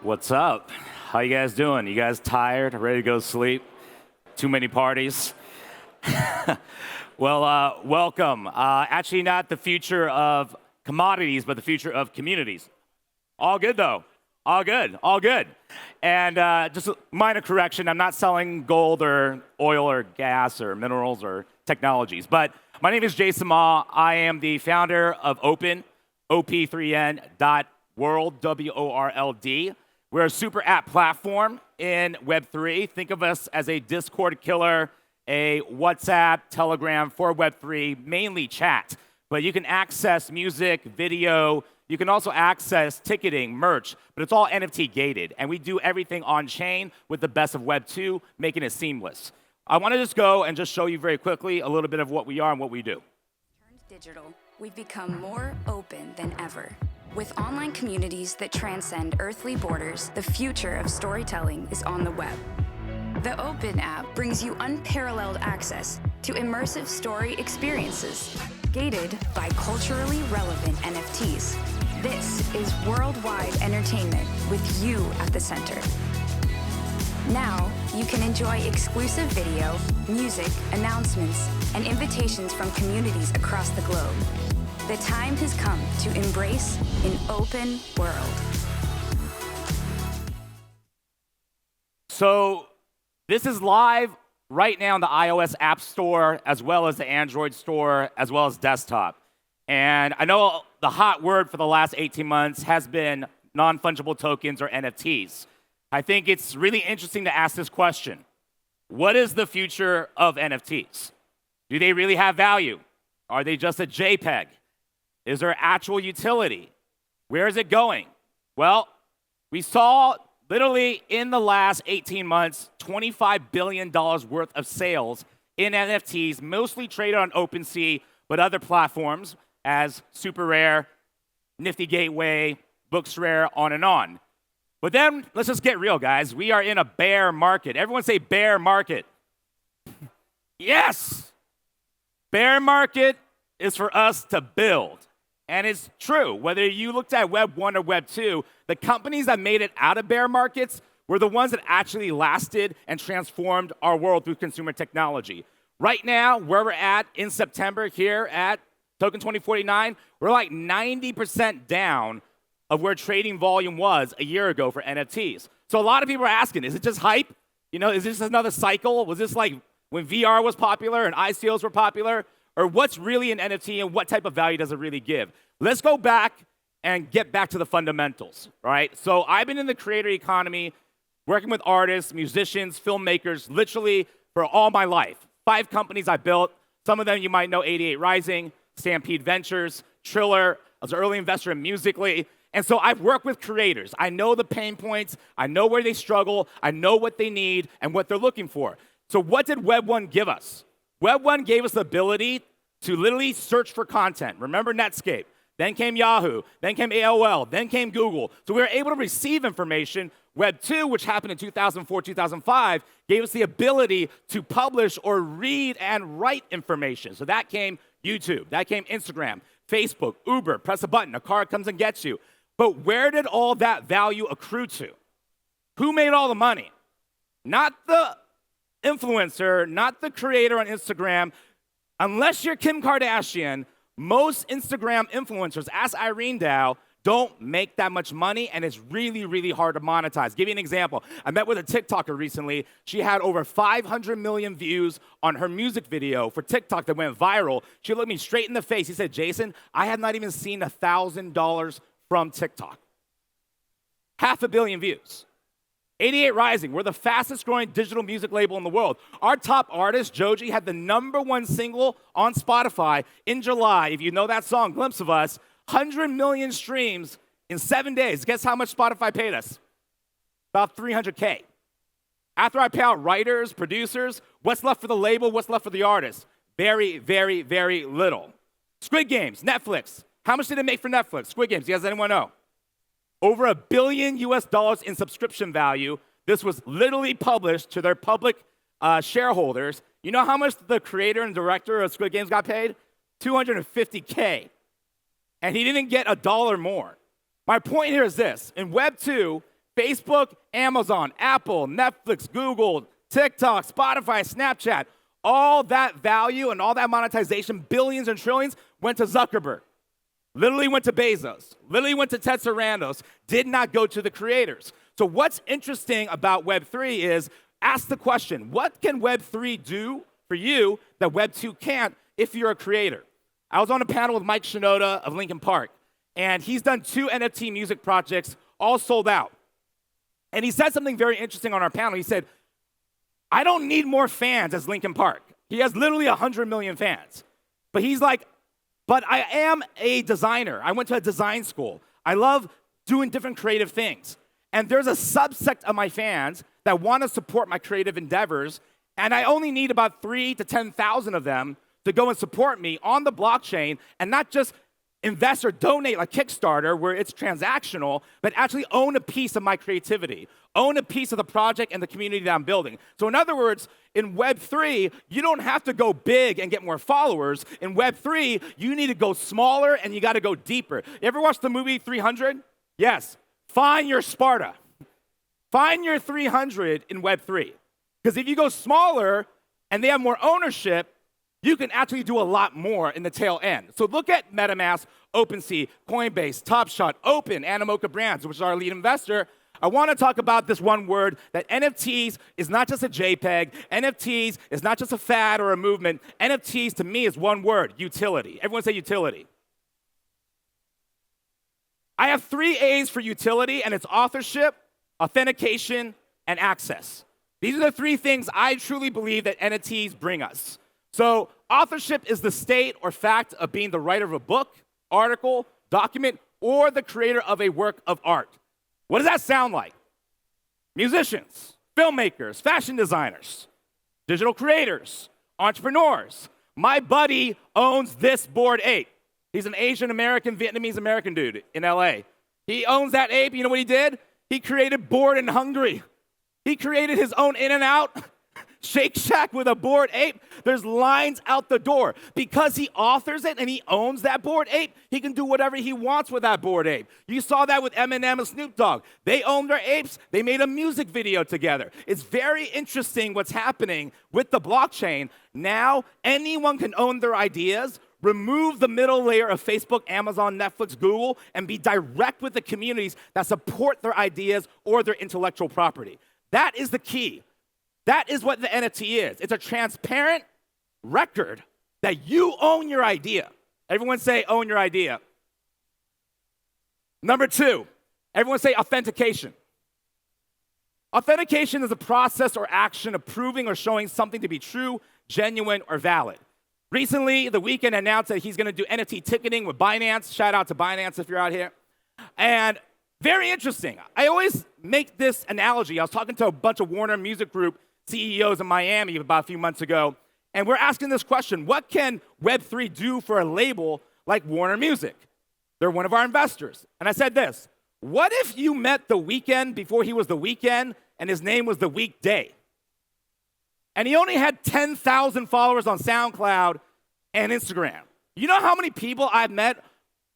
What's up? How you guys doing? You guys tired? Ready to go to sleep? Too many parties? Well, welcome. Actually, not the future of commodities, but the future of communities. All good, though. All good. All good. And just a minor correction, I'm not selling gold or oil or gas or minerals or technologies. But my name is Jaeson. I am the founder of Open, op3n.world, W-O-R-L-D. We're a super app platform in Web3. Think of us as a Discord killer, a WhatsApp, Telegram for Web3, mainly chat. But you can access music, video. You can also access ticketing, merch, but it's all NFT gated. And we do everything on chain with the best of Web2, making it seamless. I want to just go and just show you very quickly a little bit of what we are and what we do. Turned digital, we've become more open than ever. With online communities that transcend earthly borders, the future of storytelling is on the web. The Open app brings you unparalleled access to immersive story experiences, gated by culturally relevant NFTs. This is worldwide entertainment with you at the center. Now, you can enjoy exclusive video, music, announcements, and invitations from communities across the globe. The time has come to embrace an open world. So this is live right now in the iOS App Store, as well as the Android Store, as well as desktop. And I know the hot word for the last 18 months has been non-fungible tokens or NFTs. I think it's really interesting to ask this question. What is the future of NFTs? Do they really have value? Are they just a JPEG? Is there actual utility? Where is it going? Well, we saw literally in the last 18 months, $25 billion worth of sales in NFTs, mostly traded on OpenSea, but other platforms as Super Rare, Nifty Gateway, Booksrare, on and on. But then, let's just get real, guys. We are in a bear market. Everyone say bear market. Yes! Bear market is for us to build. And it's true. Whether you looked at Web 1 or Web 2, the companies that made it out of bear markets were the ones that actually lasted and transformed our world through consumer technology. Right now, where we're at in September here at TOKEN2049, we're like 90% down of where trading volume was a year ago for NFTs. So a lot of people are asking, is it just hype? You know, is this another cycle? Was this like when VR was popular and ICOs were popular? Or what's really an NFT and what type of value does it really give? Let's go back and get back to the fundamentals, all right? So I've been in the creator economy, working with artists, musicians, filmmakers, literally for all my life. 5 companies I built. Some of them you might know, 88 Rising, Stampede Ventures, Triller. I was an early investor in Musical.ly. And so I've worked with creators. I know the pain points. I know where they struggle. I know what they need and what they're looking for. So what did Web 1 give us? Web 1 gave us the ability to literally search for content. Remember Netscape? Then came Yahoo. Then came AOL. Then came Google. So we were able to receive information. Web 2, which happened in 2004, 2005, gave us the ability to publish or read and write information. So that came YouTube. That came Instagram, Facebook, Uber. Press a button. A car comes and gets you. But where did all that value accrue to? Who made all the money? Not the influencer, not the creator on Instagram. Unless you're Kim Kardashian, most Instagram influencers, ask Irene Dow, don't make that much money, and it's really, really hard to monetize. Give you an example. I met with a TikToker recently. She had over 500 million views on her music video for TikTok that went viral. She looked me straight in the face. She said, Jaeson, I have not even seen $1,000 from TikTok. 500 million views. 88 Rising, we're the fastest growing digital music label in the world. Our top artist, Joji, had the #1 single on Spotify in July. If you know that song, Glimpse of Us, 100 million streams in 7 days. Guess how much Spotify paid us? About $300K. After I pay out writers, producers, what's left for the label, what's left for the artist? Very, very, very little. Squid Games, Netflix. How much did it make for Netflix? Squid Games, you guys, anyone know? Over $1 billion in subscription value. This was literally published to their public shareholders. You know how much the creator and director of Squid Games got paid? $250K. And he didn't get $1 more. My point here is this. In Web 2, Facebook, Amazon, Apple, Netflix, Google, TikTok, Spotify, Snapchat, all that value and all that monetization, billions and trillions, went to Zuckerberg. Literally went to Bezos. Literally went to Ted Sarandos. Did not go to the creators. So what's interesting about Web3 is, ask the question, what can Web3 do for you that Web2 can't if you're a creator? I was on a panel with Mike Shinoda of Linkin Park, and he's done 2 NFT music projects, all sold out. And he said something very interesting on our panel. He said, I don't need more fans as Linkin Park. He has literally 100 million fans. But he's like, but I am a designer. I went to a design school. I love doing different creative things. And there's a subsect of my fans that want to support my creative endeavors, and I only need about 3,000 to 10,000 of them to go and support me on the blockchain and not just invest or donate like Kickstarter where it's transactional, but actually own a piece of my creativity, own a piece of the project and the community that I'm building. So in other words, in Web3, you don't have to go big and get more followers. In Web3, you need to go smaller and you got to go deeper. You ever watch the movie 300? Yes. Find your Sparta. Find your 300 in Web3. Because if you go smaller and they have more ownership, you can actually do a lot more in the tail end. So look at MetaMask, OpenSea, Coinbase, TopShot, Open, Animoca Brands, which is our lead investor. I want to talk about this one word, that NFTs is not just a JPEG. NFTs is not just a fad or a movement. NFTs, to me, is one word, utility. Everyone say utility. I have 3 A's for utility, and it's authorship, authentication, and access. These are the 3 things I truly believe that NFTs bring us. So authorship is the state or fact of being the writer of a book, article, document, or the creator of a work of art. What does that sound like? Musicians, filmmakers, fashion designers, digital creators, entrepreneurs. My buddy owns this Bored Ape. He's an Asian American, Vietnamese American dude in LA. He owns that ape. You know what he did? He created Bored and Hungry. He created his own In-N-Out Shake Shack with a Bored Ape. There's lines out the door. Because he authors it and he owns that Bored Ape, he can do whatever he wants with that Bored Ape. You saw that with Eminem and Snoop Dogg. They own their apes. They made a music video together. It's very interesting what's happening with the blockchain. Now, anyone can own their ideas, remove the middle layer of Facebook, Amazon, Netflix, Google, and be direct with the communities that support their ideas or their intellectual property. That is the key. That is what the NFT is. It's a transparent record that you own your idea. Everyone say, own your idea. Number 2, everyone say authentication. Authentication is a process or action of proving or showing something to be true, genuine, or valid. Recently, The Weeknd announced that he's going to do NFT ticketing with Binance. Shout out to Binance if you're out here. And very interesting. I always make this analogy. I was talking to a bunch of Warner Music Group CEOs in Miami about a few months ago, and we're asking this question: what can Web3 do for a label like Warner Music? They're one of our investors. And I said this: what if you met The Weeknd before he was The Weeknd and his name was The Weekday? And he only had 10,000 followers on SoundCloud and Instagram. You know how many people I've met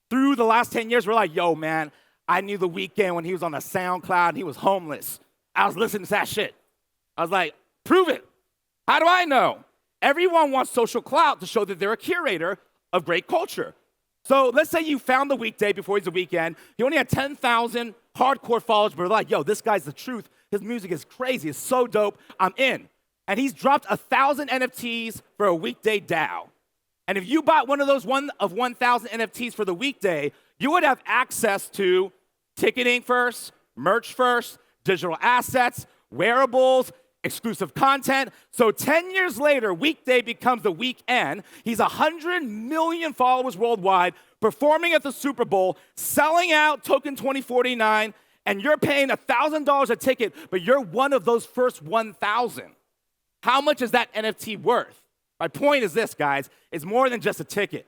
through the last 10 years were like, yo, man, I knew The Weeknd when he was on the SoundCloud and he was homeless. I was listening to that shit. I was like, prove it. How do I know? Everyone wants social clout to show that they're a curator of great culture. So let's say you found The Weekday before he's The Weeknd. He only had 10,000 hardcore followers, but we're like, yo, this guy's the truth. His music is crazy. It's so dope. I'm in. And he's dropped 1,000 NFTs for a weekday DAO. And if you bought one of those 1,000 NFTs for the weekday, you would have access to ticketing first, merch first, digital assets, wearables, exclusive content. So 10 years later, Weekday becomes The Weekend. He's 100 million followers worldwide, performing at the Super Bowl, selling out TOKEN2049, and you're paying $1,000 a ticket, but you're one of those first 1,000. How much is that NFT worth? My point is this, guys. It's more than just a ticket.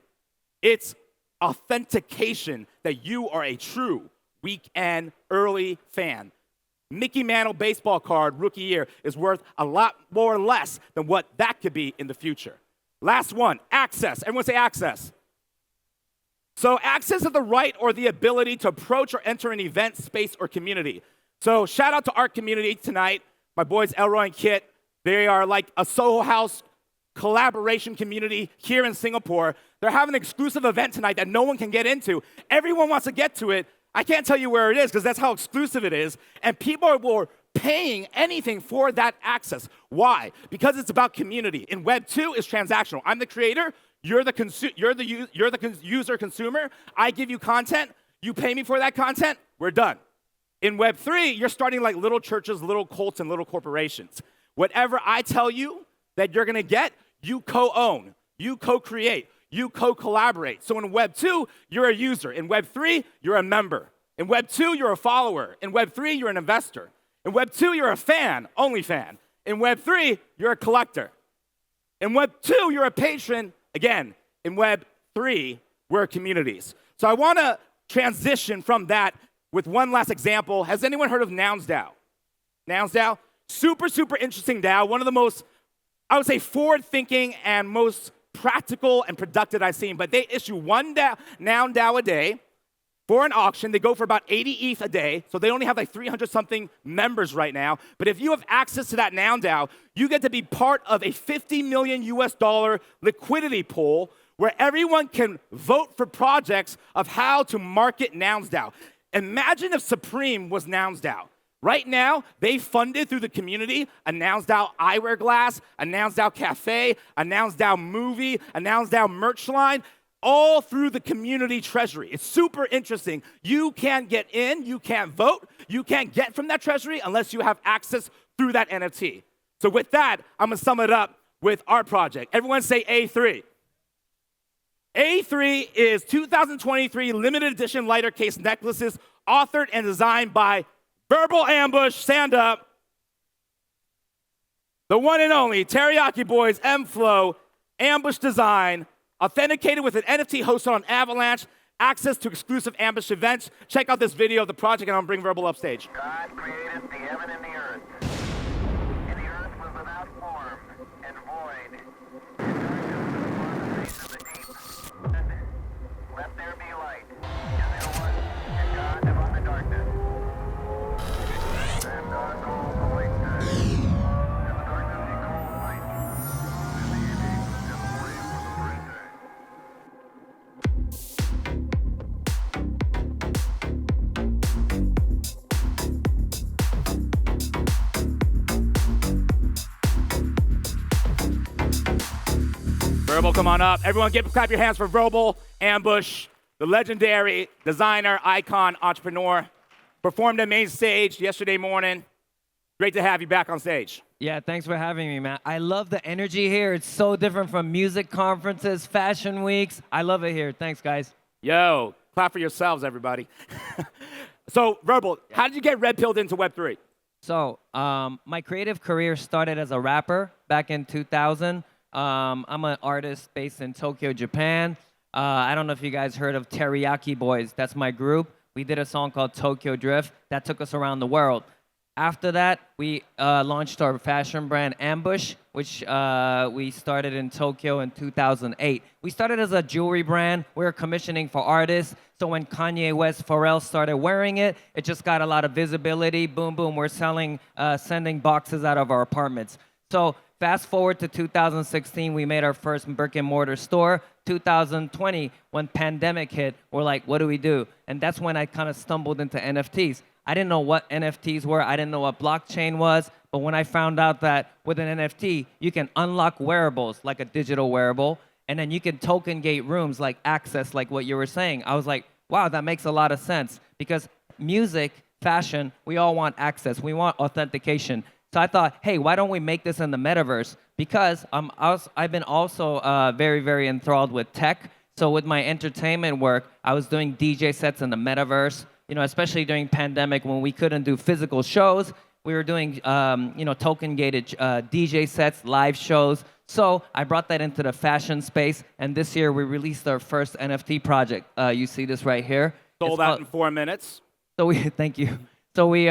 It's authentication that you are a true Weekend early fan. Mickey Mantle baseball card, rookie year, is worth a lot more or less than what that could be in the future. Last one, access. Everyone say access. So access is the right or the ability to approach or enter an event, space, or community. So shout out to our community tonight. My boys Elroy and Kit. They are like a Soho House collaboration community here in Singapore. They're having an exclusive event tonight that no one can get into. Everyone wants to get to it. I can't tell you where it is because that's how exclusive it is. And people are paying anything for that access. Why? Because it's about community. In Web 2, it's transactional. I'm the creator. You're the user consumer. I give you content. You pay me for that content. We're done. In Web 3, you're starting like little churches, little cults, and little corporations. Whatever I tell you that you're going to get, you co-own, you co-create, you co-collaborate. So in Web 2, you're a user. In Web 3, you're a member. In Web 2, you're a follower. In Web 3, you're an investor. In Web 2, you're a fan, only fan. In Web 3, you're a collector. In Web 2, you're a patron. Again, in Web 3, we're communities. So I want to transition from that with one last example. Has anyone heard of Nouns DAO? Nouns DAO? Super, super interesting DAO. One of the most, I would say, forward-thinking and most practical and productive I've seen. But they issue one Noun DAO a day for an auction. They go for about 80 ETH a day. So they only have like 300-something members right now. But if you have access to that Noun DAO, you get to be part of a $50 million liquidity pool where everyone can vote for projects of how to market Nouns DAO. Imagine if Supreme was Nouns DAO. Right now, they funded through the community a Nouns DAO eyewear glass, a Nouns DAO cafe, a Nouns DAO movie, a Nouns DAO merch line, all through the community treasury. It's super interesting. You can't get in, you can't vote, you can't get from that treasury unless you have access through that NFT. So with that, I'm gonna sum it up with our project. Everyone say A3. A3 is 2023 limited edition lighter case necklaces authored and designed by Verbal Ambush, stand up. The one and only Teriyaki Boys, M-Flow, Ambush Design, authenticated with an NFT hosted on Avalanche, access to exclusive Ambush events. Check out this video of the project, and I'll bring Verbal up stage. God created the heaven and the earth. And the earth was without form and void. And darkness was upon the face of the deep. And let there be light. And there was. And God upon the darkness. And God called the light day. And the darkness he called night. And the evening and the morning was the third day. Verbal, come on up. Everyone, clap your hands for Verbal Ambush, the legendary designer, icon, entrepreneur. Performed at main stage yesterday morning. Great to have you back on stage. Yeah, thanks for having me, man. I love the energy here. It's so different from music conferences, fashion weeks. I love it here. Thanks, guys. Yo, clap for yourselves, everybody. So, Verbal, how did you get red-pilled into Web3? So, my creative career started as a rapper back in 2000. I'm an artist based in Tokyo, Japan. I don't know if you guys heard of Teriyaki Boys. That's my group. We did a song called Tokyo Drift that took us around the world. After that, we launched our fashion brand Ambush, which we started in Tokyo in 2008. We started as a jewelry brand. We were commissioning for artists. So when Kanye West, Pharrell started wearing it, it just got a lot of visibility. Boom, boom, we're selling, sending boxes out of our apartments. So fast forward to 2016, we made our first brick and mortar store. 2020, when pandemic hit, we're like, what do we do? And that's when I kind of stumbled into NFTs. I didn't know what NFTs were. I didn't know what blockchain was. But when I found out that with an NFT, you can unlock wearables like a digital wearable, and then you can token gate rooms like access, like what you were saying. I was like, wow, that makes a lot of sense because music, fashion, we all want access. We want authentication. So I thought, hey, why don't we make this in the metaverse? Because I've been also very, very enthralled with tech. So with my entertainment work, I was doing DJ sets in the metaverse. You know, especially during pandemic when we couldn't do physical shows, we were doing, token-gated DJ sets, live shows. So I brought that into the fashion space, and this year we released our first NFT project. You see this right here. Sold out in 4 minutes. So thank you. So we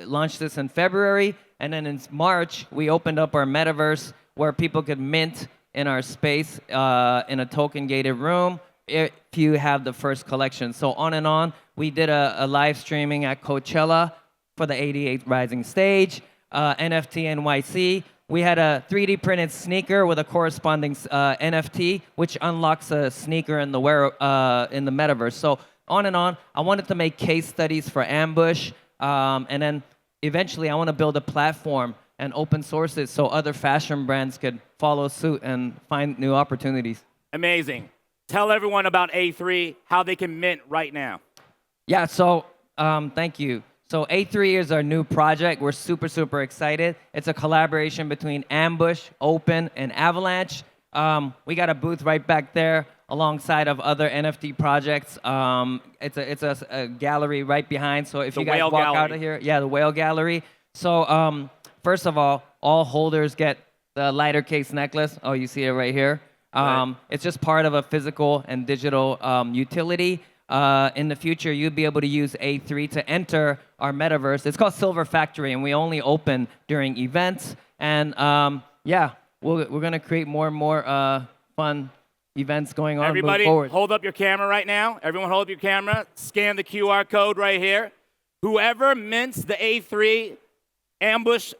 launched this in February, and then in March we opened up our metaverse where people could mint in our space in a token-gated room. if you have the first collection. So on and on. We did a live streaming at Coachella for the 88th Rising Stage, NFT NYC. We had a 3D printed sneaker with a corresponding NFT, which unlocks a sneaker in the metaverse. So on and on. I wanted to make case studies for Ambush, and then eventually I want to build a platform and open source it so other fashion brands could follow suit and find new opportunities. Amazing. Tell everyone about A3, how they can mint right now. Yeah, so thank you. So A3 is our new project. We're super, super excited. It's a collaboration between Ambush, Open, and Avalanche. We got a booth right back there alongside of other NFT projects. It's a gallery right behind. So if you guys walk out of here, yeah, the Whale Gallery. So first of all holders get the lighter case necklace. Oh, you see it right here. Right. It's just part of a physical and digital utility. In the future, you'll be able to use A3 to enter our metaverse. It's called Silver Factory, and we only open during events. And yeah, we're going to create more and more fun events going on. Everybody, forward. hold up your camera right now. Everyone hold up your camera. Scan the QR code right here. Whoever mints the A3 Ambush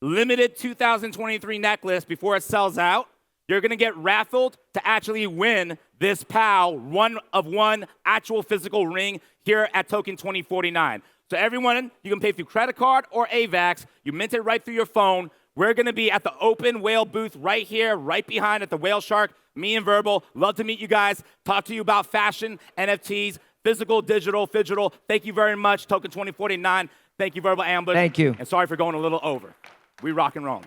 limited 2023 necklace before it sells out, you're going to get raffled to actually win this POW, one of one actual physical ring here at Token2049. So everyone, you can pay through credit card or AVAX. You mint it right through your phone. We're going to be at the Open Whale booth right here, right behind at the Whale Shark. Me and Verbal, love to meet you guys, talk to you about fashion, NFTs, physical, digital, phygital. Thank you very much, Token2049. Thank you, Verbal Ambush. Thank you. And sorry for going a little over. We rock and roll.